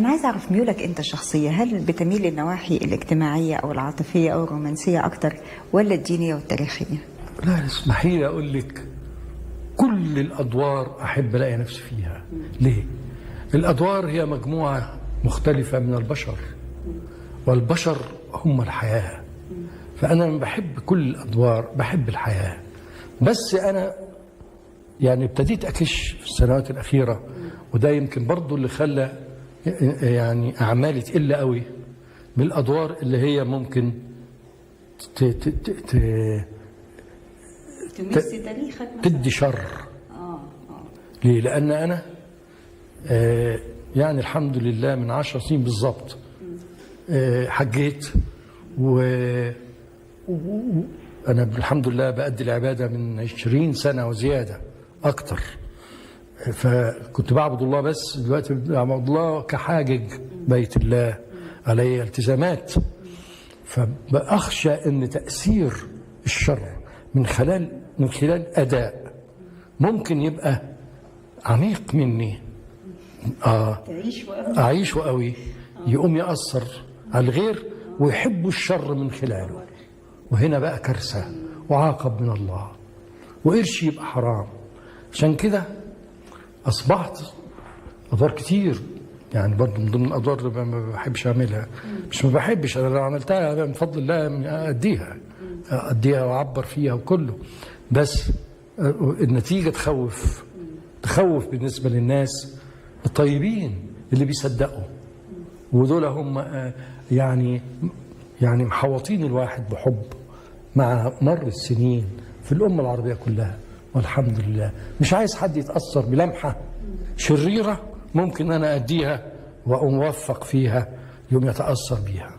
أنا عايز أعرف ميولك أنت الشخصية، هل بتميل للنواحي الاجتماعية أو العاطفية أو الرومانسية أكتر ولا الدينية والتاريخية؟ لا اسمحي لي أقول لك كل الأدوار أحب ألاقي نفسي فيها. ليه؟ الأدوار هي مجموعة مختلفة من البشر، والبشر هم الحياة. فأنا بحب كل الأدوار، بحب الحياة. بس أنا يعني ابتديت أكش في السنوات الأخيرة، وده يمكن برضو اللي خلى يعني أعمالي تقل قوي من الأدوار اللي هي ممكن تدي شر. ليه؟ لأن أنا يعني الحمد لله من 10 سنين بالظبط حجيت، وأنا الحمد لله بأدي العبادة من 20 سنة وزيادة أكتر. فكنت بعبد الله، بس دلوقتي بعبد الله كحاجج بيت الله، علي التزامات. فبأخشى أن تأثير الشر من خلال أداء ممكن يبقى عميق مني، أعيشه قوي، يقوم يأثر على الغير ويحبوا الشر من خلاله، وهنا بقى كارثة وعاقب من الله، وقرش يبقى حرام. عشان كده أصبحت أدوار كتير، يعني برضه من ضمن الأدوار اللي ما بحبش أعملها، مش ما بحبش، أنا لو عملتها من فضل الله أديها وأعبر فيها وكله، بس النتيجة تخوف بالنسبة للناس الطيبين اللي بيصدقوا، ودول هم يعني محوطين الواحد بحب مع مر السنين في الأمة العربية كلها، والحمد لله. مش عايز حد يتأثر بلمحة شريرة ممكن أنا أديها وأوفق فيها يوم يتأثر بيها.